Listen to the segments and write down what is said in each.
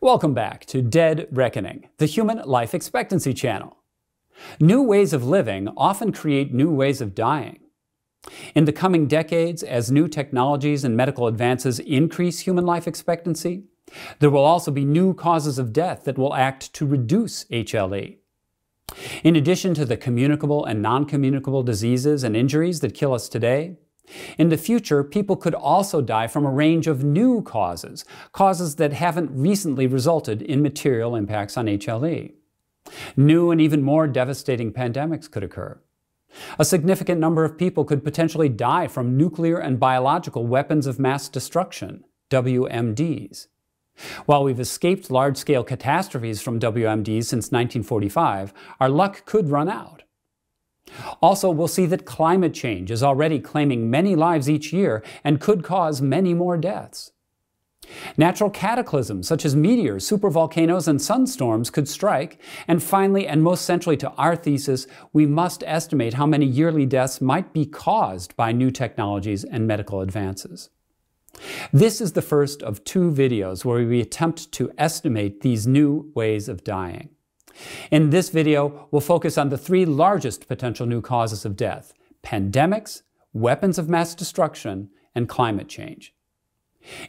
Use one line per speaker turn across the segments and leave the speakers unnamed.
Welcome back to Dead Reckoning, the Human Life Expectancy channel. New ways of living often create new ways of dying. In the coming decades, as new technologies and medical advances increase human life expectancy, there will also be new causes of death that will act to reduce HLE. In addition to the communicable and non-communicable diseases and injuries that kill us today, in the future, people could also die from a range of new causes that haven't recently resulted in material impacts on HLE. New and even more devastating pandemics could occur. A significant number of people could potentially die from nuclear and biological weapons of mass destruction, WMDs. While we've escaped large-scale catastrophes from WMDs since 1945, our luck could run out. Also, we'll see that climate change is already claiming many lives each year and could cause many more deaths. Natural cataclysms such as meteors, supervolcanoes, and sunstorms could strike. And finally, and most centrally to our thesis, we must estimate how many yearly deaths might be caused by new technologies and medical advances. This is the first of two videos where we attempt to estimate these new ways of dying. In this video, we'll focus on the three largest potential new causes of death: pandemics, weapons of mass destruction, and climate change.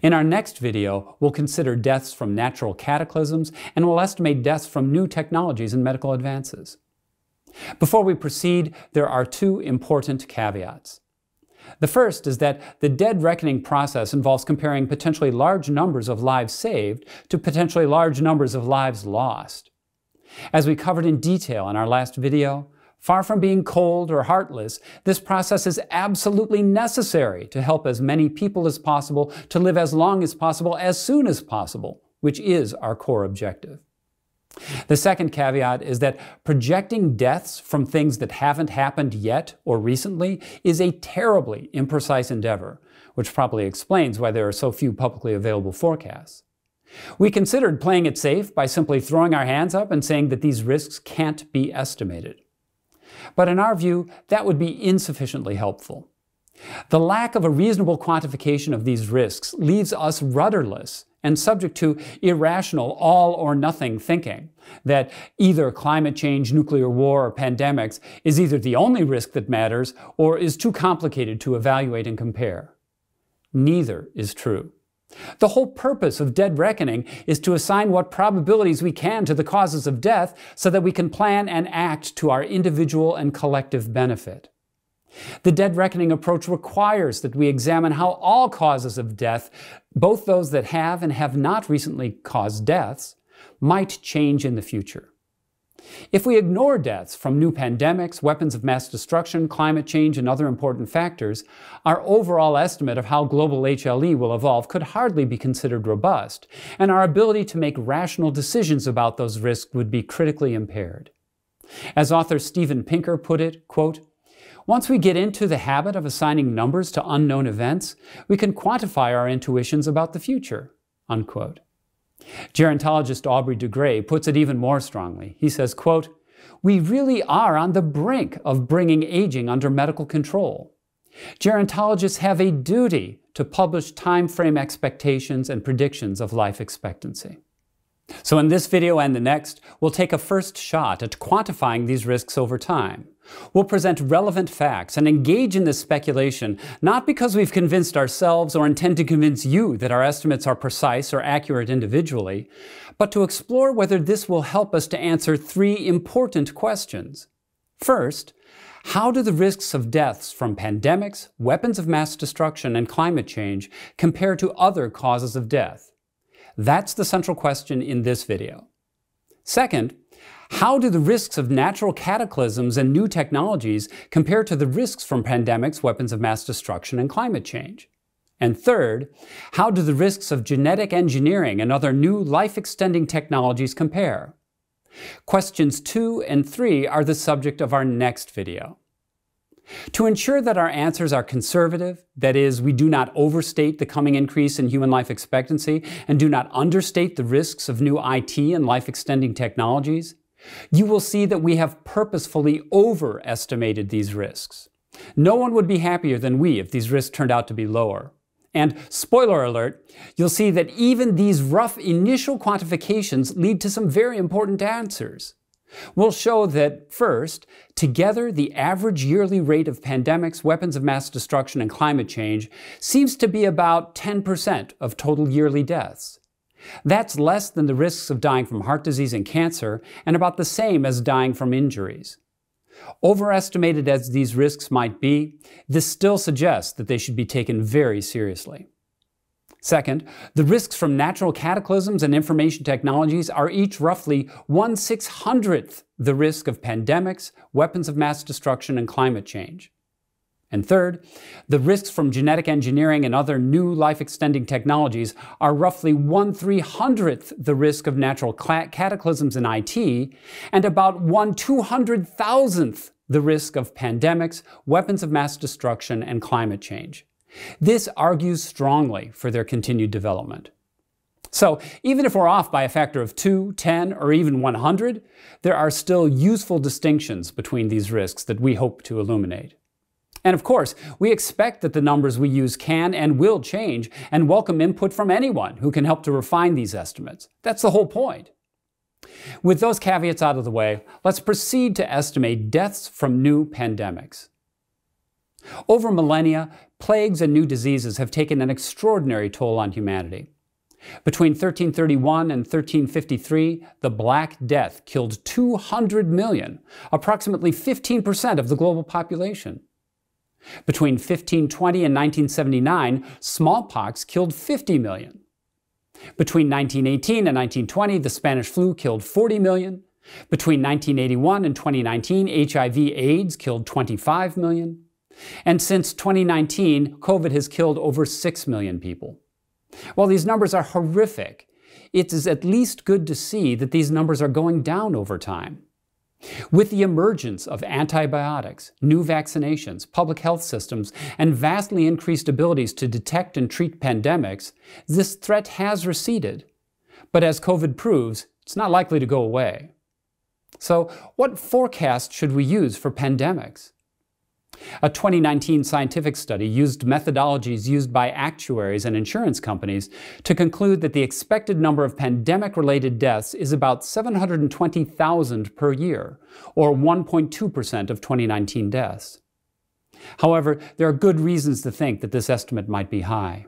In our next video, we'll consider deaths from natural cataclysms, and we'll estimate deaths from new technologies and medical advances. Before we proceed, there are two important caveats. The first is that the dead reckoning process involves comparing potentially large numbers of lives saved to potentially large numbers of lives lost. As we covered in detail in our last video, far from being cold or heartless, this process is absolutely necessary to help as many people as possible to live as long as possible, as soon as possible, which is our core objective. The second caveat is that projecting deaths from things that haven't happened yet or recently is a terribly imprecise endeavor, which probably explains why there are so few publicly available forecasts. We considered playing it safe by simply throwing our hands up and saying that these risks can't be estimated. But in our view, that would be insufficiently helpful. The lack of a reasonable quantification of these risks leaves us rudderless and subject to irrational all-or-nothing thinking that either climate change, nuclear war, or pandemics is either the only risk that matters or is too complicated to evaluate and compare. Neither is true. The whole purpose of dead reckoning is to assign what probabilities we can to the causes of death so that we can plan and act to our individual and collective benefit. The dead reckoning approach requires that we examine how all causes of death, both those that have and have not recently caused deaths, might change in the future. If we ignore deaths from new pandemics, weapons of mass destruction, climate change, and other important factors, our overall estimate of how global HLE will evolve could hardly be considered robust, and our ability to make rational decisions about those risks would be critically impaired. As author Steven Pinker put it, quote, "Once we get into the habit of assigning numbers to unknown events, we can quantify our intuitions about the future," unquote. Gerontologist Aubrey de Grey puts it even more strongly. He says, quote, "We really are on the brink of bringing aging under medical control. Gerontologists have a duty to publish time frame expectations and predictions of life expectancy." So in this video and the next, we'll take a first shot at quantifying these risks over time. We'll present relevant facts and engage in this speculation, not because we've convinced ourselves or intend to convince you that our estimates are precise or accurate individually, but to explore whether this will help us to answer three important questions. First, how do the risks of deaths from pandemics, weapons of mass destruction, and climate change compare to other causes of death? That's the central question in this video. Second, how do the risks of natural cataclysms and new technologies compare to the risks from pandemics, weapons of mass destruction, and climate change? And third, how do the risks of genetic engineering and other new life-extending technologies compare? Questions 2 and 3 are the subject of our next video. To ensure that our answers are conservative, that is, we do not overstate the coming increase in human life expectancy and do not understate the risks of new IT and life-extending technologies, you will see that we have purposefully overestimated these risks. No one would be happier than we if these risks turned out to be lower. And spoiler alert, you'll see that even these rough initial quantifications lead to some very important answers. We'll show that, first, together the average yearly rate of pandemics, weapons of mass destruction, and climate change seems to be about 10% of total yearly deaths. That's less than the risks of dying from heart disease and cancer, and about the same as dying from injuries. Overestimated as these risks might be, this still suggests that they should be taken very seriously. Second, the risks from natural cataclysms and information technologies are each roughly 1/600th the risk of pandemics, weapons of mass destruction, and climate change. And third, the risks from genetic engineering and other new life-extending technologies are roughly 1/300th the risk of natural cataclysms in IT, and about 1/200,000th the risk of pandemics, weapons of mass destruction, and climate change. This argues strongly for their continued development. So, even if we're off by a factor of 2, 10, or even 100, there are still useful distinctions between these risks that we hope to illuminate. And of course, we expect that the numbers we use can and will change, and welcome input from anyone who can help to refine these estimates. That's the whole point. With those caveats out of the way, let's proceed to estimate deaths from new pandemics. Over millennia, plagues and new diseases have taken an extraordinary toll on humanity. Between 1331 and 1353, the Black Death killed 200 million, approximately 15% of the global population. Between 1520 and 1979, smallpox killed 50 million. Between 1918 and 1920, the Spanish flu killed 40 million. Between 1981 and 2019, HIV/AIDS killed 25 million. And since 2019, COVID has killed over 6 million people. While these numbers are horrific, it is at least good to see that these numbers are going down over time. With the emergence of antibiotics, new vaccinations, public health systems, and vastly increased abilities to detect and treat pandemics, this threat has receded. But as COVID proves, it's not likely to go away. So, what forecast should we use for pandemics? A 2019 scientific study used methodologies used by actuaries and insurance companies to conclude that the expected number of pandemic-related deaths is about 720,000 per year, or 1.2% of 2019 deaths. However, there are good reasons to think that this estimate might be high.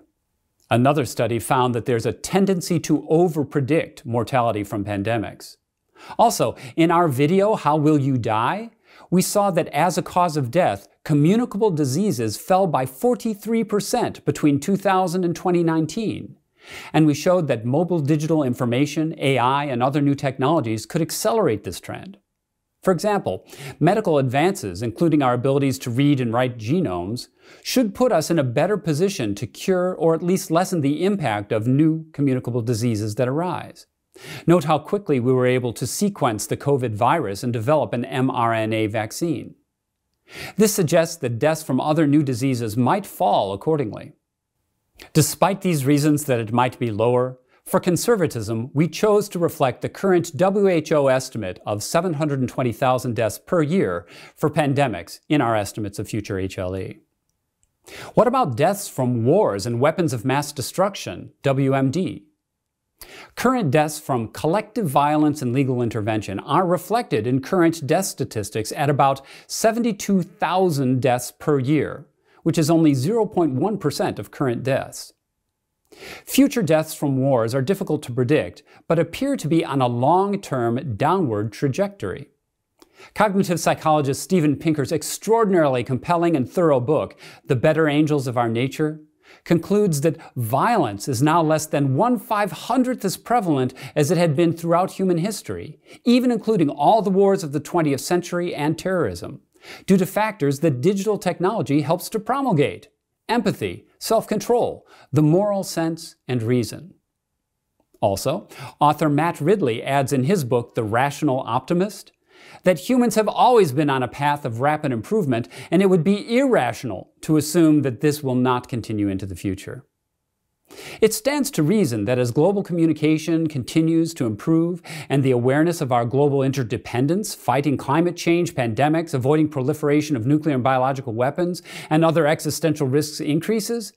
Another study found that there's a tendency to over-predict mortality from pandemics. Also, in our video, How Will You Die?, we saw that as a cause of death, communicable diseases fell by 43% between 2000 and 2019. And we showed that mobile digital information, AI, and other new technologies could accelerate this trend. For example, medical advances, including our abilities to read and write genomes, should put us in a better position to cure or at least lessen the impact of new communicable diseases that arise. Note how quickly we were able to sequence the COVID virus and develop an mRNA vaccine. This suggests that deaths from other new diseases might fall accordingly. Despite these reasons that it might be lower, for conservatism, we chose to reflect the current WHO estimate of 720,000 deaths per year for pandemics in our estimates of future HLE. What about deaths from wars and weapons of mass destruction, WMD? Current deaths from collective violence and legal intervention are reflected in current death statistics at about 72,000 deaths per year, which is only 0.1% of current deaths. Future deaths from wars are difficult to predict, but appear to be on a long-term downward trajectory. Cognitive psychologist Steven Pinker's extraordinarily compelling and thorough book, The Better Angels of Our Nature, concludes that violence is now less than 1/500th as prevalent as it had been throughout human history, even including all the wars of the 20th century and terrorism, due to factors that digital technology helps to promulgate: empathy, self-control, the moral sense, and reason. Also, author Matt Ridley adds in his book, The Rational Optimist, that humans have always been on a path of rapid improvement, and it would be irrational to assume that this will not continue into the future. It stands to reason that as global communication continues to improve and the awareness of our global interdependence, fighting climate change, pandemics, avoiding proliferation of nuclear and biological weapons, and other existential risks increases,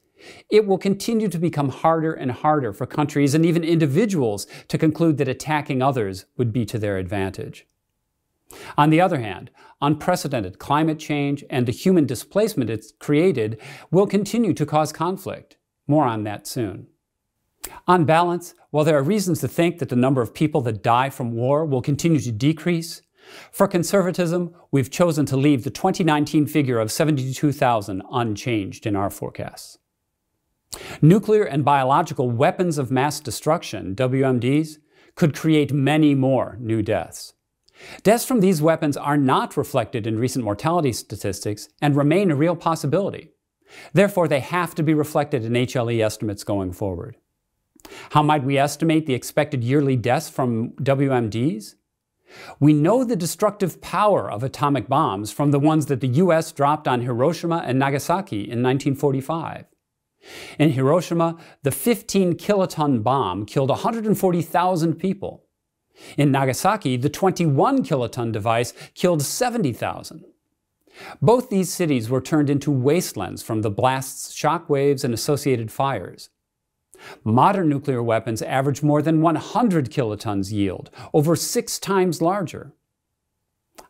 it will continue to become harder and harder for countries and even individuals to conclude that attacking others would be to their advantage. On the other hand, unprecedented climate change and the human displacement it's created will continue to cause conflict. More on that soon. On balance, while there are reasons to think that the number of people that die from war will continue to decrease, for conservatism, we've chosen to leave the 2019 figure of 72,000 unchanged in our forecasts. Nuclear and biological weapons of mass destruction, WMDs, could create many more new deaths. Deaths from these weapons are not reflected in recent mortality statistics and remain a real possibility. Therefore, they have to be reflected in HLE estimates going forward. How might we estimate the expected yearly deaths from WMDs? We know the destructive power of atomic bombs from the ones that the US dropped on Hiroshima and Nagasaki in 1945. In Hiroshima, the 15-kiloton bomb killed 140,000 people. In Nagasaki, the 21-kiloton device killed 70,000. Both these cities were turned into wastelands from the blast's shock waves and associated fires. Modern nuclear weapons average more than 100 kilotons yield, over 6 times larger.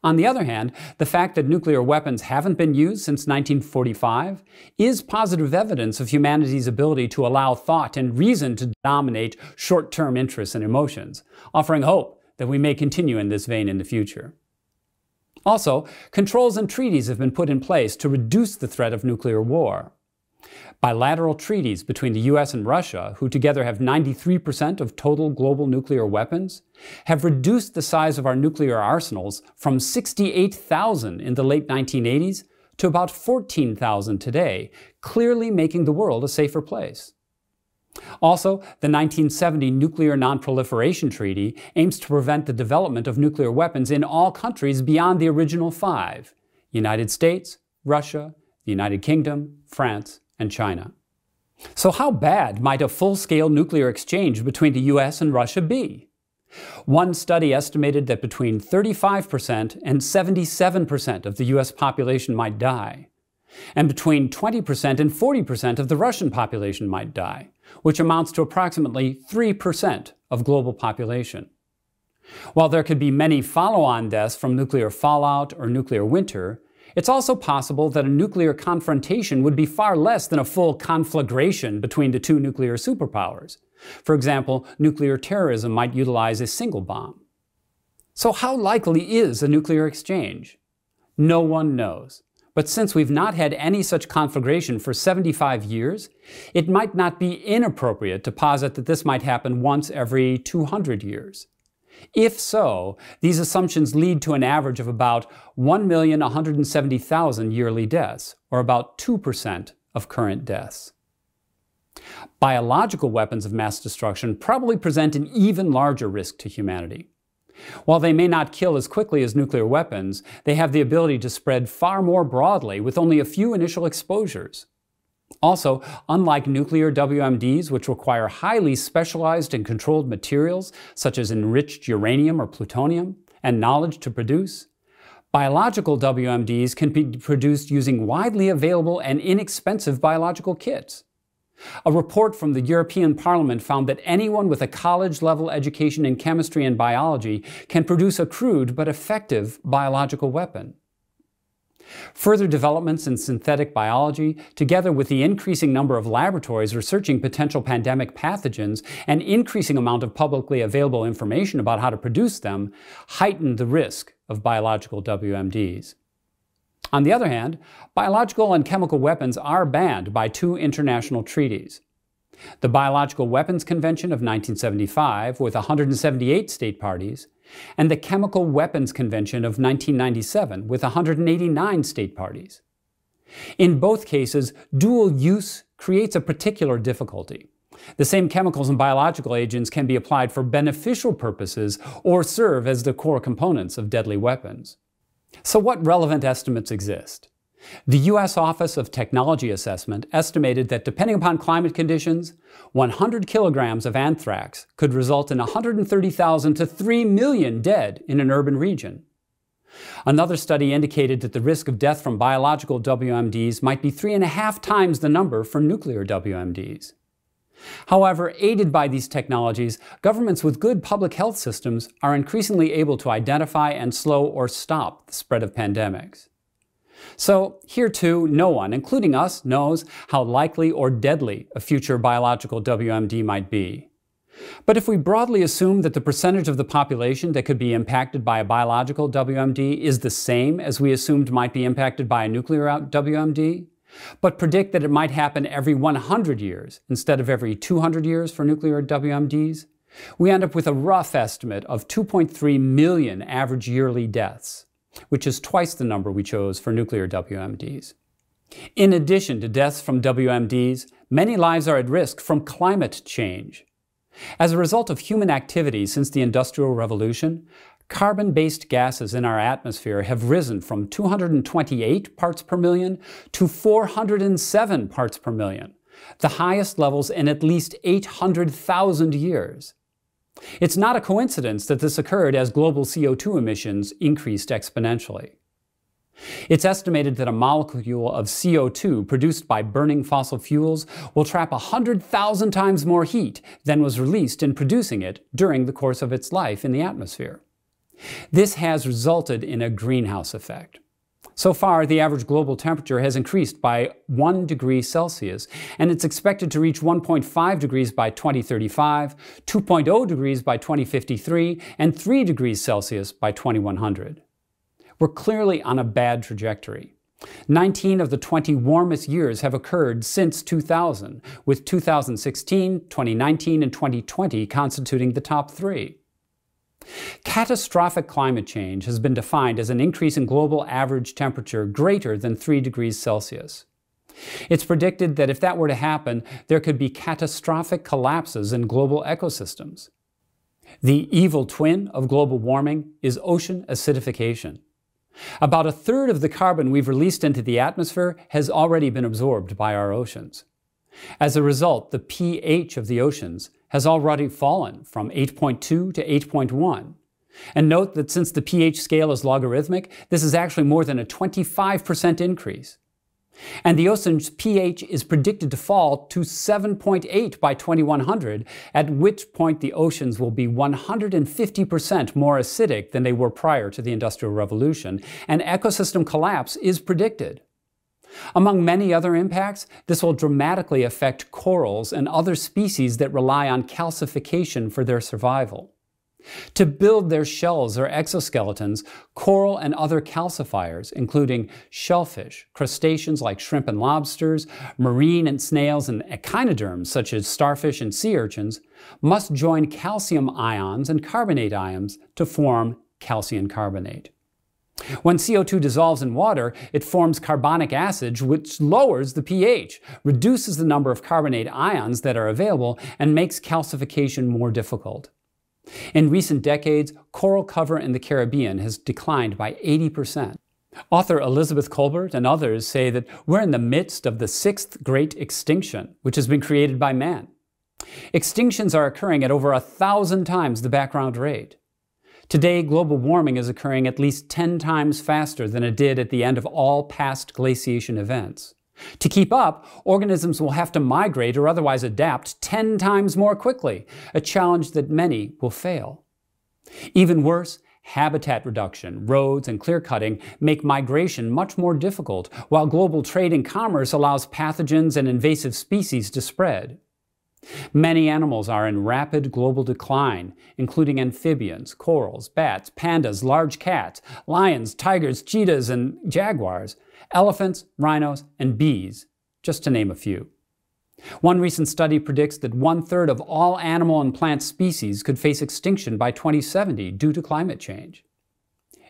On the other hand, the fact that nuclear weapons haven't been used since 1945 is positive evidence of humanity's ability to allow thought and reason to dominate short-term interests and emotions, offering hope that we may continue in this vein in the future. Also, controls and treaties have been put in place to reduce the threat of nuclear war. Bilateral treaties between the US and Russia, who together have 93% of total global nuclear weapons, have reduced the size of our nuclear arsenals from 68,000 in the late 1980s to about 14,000 today, clearly making the world a safer place. Also, the 1970 Nuclear Non-Proliferation Treaty aims to prevent the development of nuclear weapons in all countries beyond the original 5: United States, Russia, the United Kingdom, France, and China. So how bad might a full-scale nuclear exchange between the US and Russia be? One study estimated that between 35% and 77% of the US population might die, and between 20% and 40% of the Russian population might die, which amounts to approximately 3% of global population. While there could be many follow-on deaths from nuclear fallout or nuclear winter, it's also possible that a nuclear confrontation would be far less than a full conflagration between the two nuclear superpowers. For example, nuclear terrorism might utilize a single bomb. So how likely is a nuclear exchange? No one knows. But since we've not had any such conflagration for 75 years, it might not be inappropriate to posit that this might happen once every 200 years. If so, these assumptions lead to an average of about 1,170,000 yearly deaths, or about 2% of current deaths. Biological weapons of mass destruction probably present an even larger risk to humanity. While they may not kill as quickly as nuclear weapons, they have the ability to spread far more broadly with only a few initial exposures. Also, unlike nuclear WMDs, which require highly specialized and controlled materials, such as enriched uranium or plutonium, and knowledge to produce, biological WMDs can be produced using widely available and inexpensive biological kits. A report from the European Parliament found that anyone with a college-level education in chemistry and biology can produce a crude but effective biological weapon. Further developments in synthetic biology, together with the increasing number of laboratories researching potential pandemic pathogens and increasing amount of publicly available information about how to produce them, heighten the risk of biological WMDs. On the other hand, biological and chemical weapons are banned by 2 international treaties. The Biological Weapons Convention of 1975, with 178 state parties, and the Chemical Weapons Convention of 1997, with 189 state parties. In both cases, dual use creates a particular difficulty. The same chemicals and biological agents can be applied for beneficial purposes or serve as the core components of deadly weapons. So what relevant estimates exist? The U.S. Office of Technology Assessment estimated that depending upon climate conditions, 100 kilograms of anthrax could result in 130,000 to 3 million dead in an urban region. Another study indicated that the risk of death from biological WMDs might be 3.5 times the number for nuclear WMDs. However, aided by these technologies, governments with good public health systems are increasingly able to identify and slow or stop the spread of pandemics. So, here too, no one, including us, knows how likely or deadly a future biological WMD might be. But if we broadly assume that the percentage of the population that could be impacted by a biological WMD is the same as we assumed might be impacted by a nuclear WMD, but predict that it might happen every 100 years instead of every 200 years for nuclear WMDs, we end up with a rough estimate of 2.3 million average yearly deaths, which is twice the number we chose for nuclear WMDs. In addition to deaths from WMDs, many lives are at risk from climate change. As a result of human activity since the Industrial Revolution, carbon-based gases in our atmosphere have risen from 228 parts per million to 407 parts per million, the highest levels in at least 800,000 years. It's not a coincidence that this occurred as global CO2 emissions increased exponentially. It's estimated that a molecule of CO2 produced by burning fossil fuels will trap 100,000 times more heat than was released in producing it during the course of its life in the atmosphere. This has resulted in a greenhouse effect. So far, the average global temperature has increased by 1 degree Celsius, and it's expected to reach 1.5 degrees by 2035, 2.0 degrees by 2053, and 3 degrees Celsius by 2100. We're clearly on a bad trajectory. 19 of the 20 warmest years have occurred since 2000, with 2016, 2019, and 2020 constituting the top three. Catastrophic climate change has been defined as an increase in global average temperature greater than 3 degrees Celsius. It's predicted that if that were to happen, there could be catastrophic collapses in global ecosystems. The evil twin of global warming is ocean acidification. About a third of the carbon we've released into the atmosphere has already been absorbed by our oceans. As a result, the pH of the oceans has already fallen from 8.2 to 8.1. And note that since the pH scale is logarithmic, this is actually more than a 25% increase. And the ocean's pH is predicted to fall to 7.8 by 2100, at which point the oceans will be 150% more acidic than they were prior to the Industrial Revolution, and ecosystem collapse is predicted. Among many other impacts, this will dramatically affect corals and other species that rely on calcification for their survival. To build their shells or exoskeletons, coral and other calcifiers, including shellfish, crustaceans like shrimp and lobsters, marine and snails, and echinoderms such as starfish and sea urchins, must join calcium ions and carbonate ions to form calcium carbonate. When CO2 dissolves in water, it forms carbonic acid, which lowers the pH, reduces the number of carbonate ions that are available, and makes calcification more difficult. In recent decades, coral cover in the Caribbean has declined by 80%. Author Elizabeth Kolbert and others say that we're in the midst of the sixth great extinction, which has been created by man. Extinctions are occurring at over 1,000 times the background rate. Today, global warming is occurring at least 10 times faster than it did at the end of all past glaciation events. To keep up, organisms will have to migrate or otherwise adapt 10 times more quickly, a challenge that many will fail. Even worse, habitat reduction, roads, and clear-cutting make migration much more difficult, while global trade and commerce allows pathogens and invasive species to spread. Many animals are in rapid global decline, including amphibians, corals, bats, pandas, large cats, lions, tigers, cheetahs, and jaguars, elephants, rhinos, and bees, just to name a few. One recent study predicts that 1/3 of all animal and plant species could face extinction by 2070 due to climate change.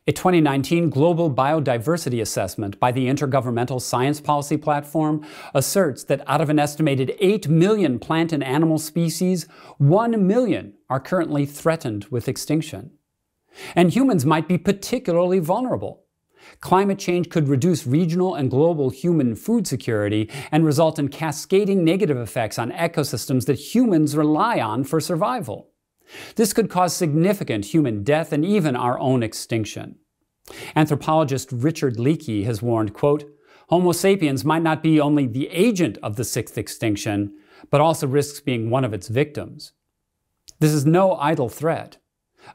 A 2019 Global Biodiversity Assessment by the Intergovernmental Science Policy Platform asserts that out of an estimated 8 million plant and animal species, 1 million are currently threatened with extinction. And humans might be particularly vulnerable. Climate change could reduce regional and global human food security and result in cascading negative effects on ecosystems that humans rely on for survival. This could cause significant human death and even our own extinction. Anthropologist Richard Leakey has warned, quote, Homo sapiens might not be only the agent of the sixth extinction, but also risks being one of its victims. This is no idle threat.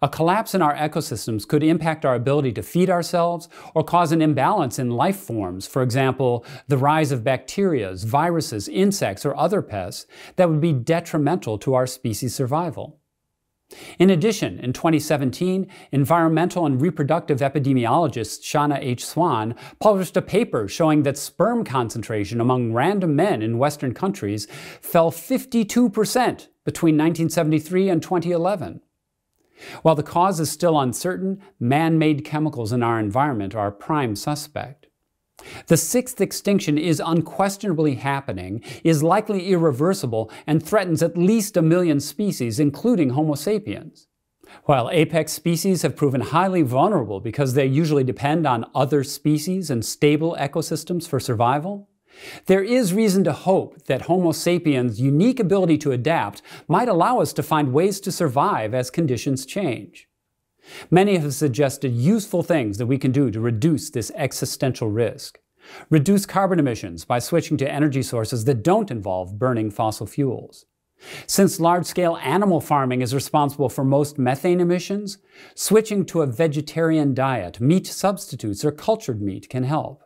A collapse in our ecosystems could impact our ability to feed ourselves or cause an imbalance in life forms, for example, the rise of bacteria, viruses, insects, or other pests that would be detrimental to our species' survival. In addition, in 2017, environmental and reproductive epidemiologist Shana H. Swan published a paper showing that sperm concentration among random men in Western countries fell 52% between 1973 and 2011. While the cause is still uncertain, man-made chemicals in our environment are a prime suspect. The sixth extinction is unquestionably happening, is likely irreversible, and threatens at least 1 million species, including Homo sapiens. While apex species have proven highly vulnerable because they usually depend on other species and stable ecosystems for survival, there is reason to hope that Homo sapiens' unique ability to adapt might allow us to find ways to survive as conditions change. Many have suggested useful things that we can do to reduce this existential risk. Reduce carbon emissions by switching to energy sources that don't involve burning fossil fuels. Since large-scale animal farming is responsible for most methane emissions, switching to a vegetarian diet, meat substitutes, or cultured meat can help.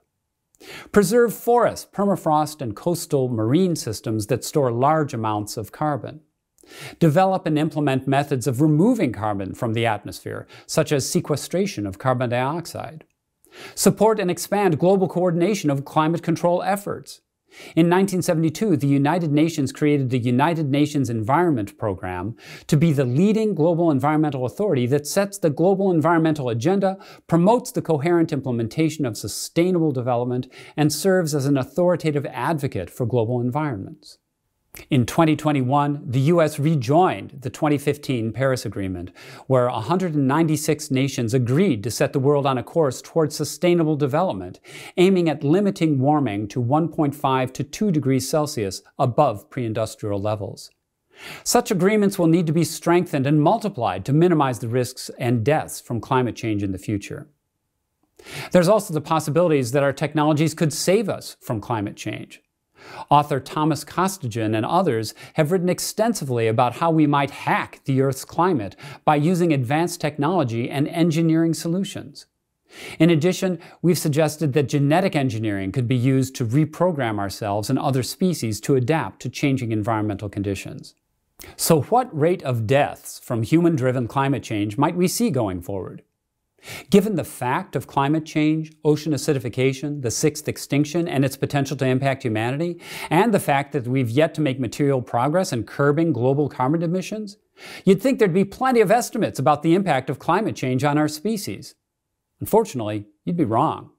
Preserve forests, permafrost, and coastal marine systems that store large amounts of carbon. Develop and implement methods of removing carbon from the atmosphere, such as sequestration of carbon dioxide. Support and expand global coordination of climate control efforts. In 1972, the United Nations created the United Nations Environment Program to be the leading global environmental authority that sets the global environmental agenda, promotes the coherent implementation of sustainable development, and serves as an authoritative advocate for global environments. In 2021, the U.S. rejoined the 2015 Paris Agreement, where 196 nations agreed to set the world on a course towards sustainable development, aiming at limiting warming to 1.5 to 2 degrees Celsius above pre-industrial levels. Such agreements will need to be strengthened and multiplied to minimize the risks and deaths from climate change in the future. There's also the possibilities that our technologies could save us from climate change. Author Thomas Costigan and others have written extensively about how we might hack the Earth's climate by using advanced technology and engineering solutions. In addition, we've suggested that genetic engineering could be used to reprogram ourselves and other species to adapt to changing environmental conditions. So what rate of deaths from human-driven climate change might we see going forward? Given the fact of climate change, ocean acidification, the sixth extinction, and its potential to impact humanity, and the fact that we've yet to make material progress in curbing global carbon emissions, you'd think there'd be plenty of estimates about the impact of climate change on our species. Unfortunately, you'd be wrong.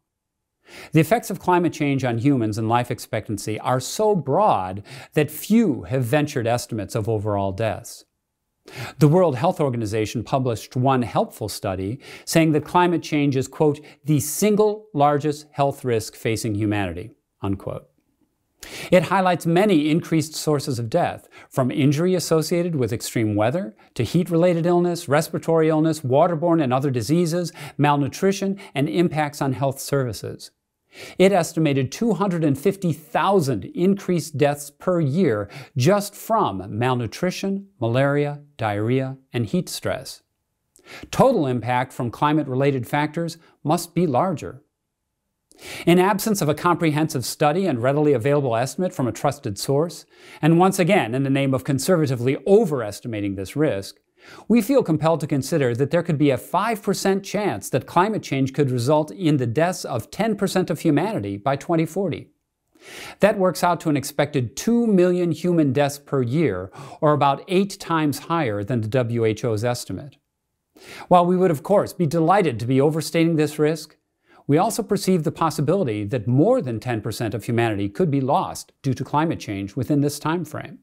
The effects of climate change on humans and life expectancy are so broad that few have ventured estimates of overall deaths. The World Health Organization published one helpful study saying that climate change is, quote, the single largest health risk facing humanity, unquote. It highlights many increased sources of death, from injury associated with extreme weather to heat-related illness, respiratory illness, waterborne and other diseases, malnutrition, and impacts on health services. It estimated 250,000 increased deaths per year just from malnutrition, malaria, diarrhea, and heat stress. Total impact from climate-related factors must be larger. In absence of a comprehensive study and readily available estimate from a trusted source, and once again in the name of conservatively overestimating this risk, we feel compelled to consider that there could be a 5% chance that climate change could result in the deaths of 10% of humanity by 2040. That works out to an expected 2 million human deaths per year, or about 8 times higher than the WHO's estimate. While we would, of course, be delighted to be overstating this risk, we also perceive the possibility that more than 10% of humanity could be lost due to climate change within this time frame.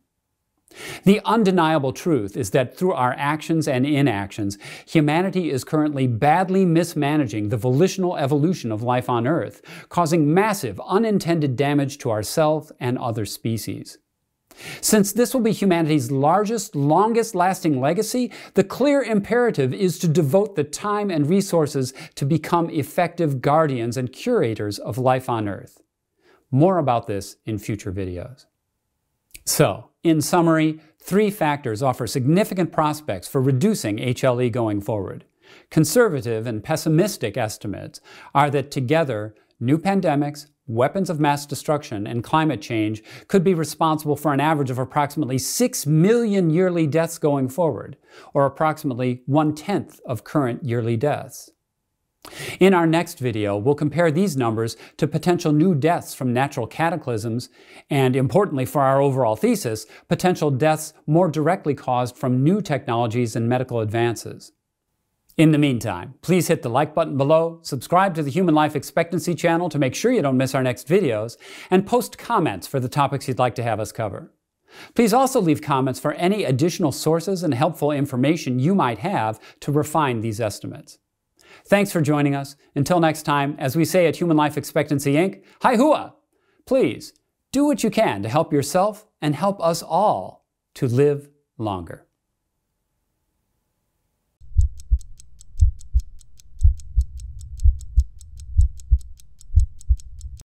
The undeniable truth is that through our actions and inactions, humanity is currently badly mismanaging the volitional evolution of life on Earth, causing massive unintended damage to ourselves and other species. Since this will be humanity's largest, longest-lasting legacy, the clear imperative is to devote the time and resources to become effective guardians and curators of life on Earth. More about this in future videos. So, in summary, 3 factors offer significant prospects for reducing HLE going forward. Conservative and pessimistic estimates are that together, new pandemics, weapons of mass destruction, and climate change could be responsible for an average of approximately 6 million yearly deaths going forward, or approximately 1/10 of current yearly deaths. In our next video, we'll compare these numbers to potential new deaths from natural cataclysms and, importantly for our overall thesis, potential deaths more directly caused from new technologies and medical advances. In the meantime, please hit the like button below, subscribe to the Human Life Expectancy channel to make sure you don't miss our next videos, and post comments for the topics you'd like to have us cover. Please also leave comments for any additional sources and helpful information you might have to refine these estimates. Thanks for joining us. Until next time, as we say at Human Life Expectancy Inc., Hi Hua! Please, do what you can to help yourself and help us all to live longer.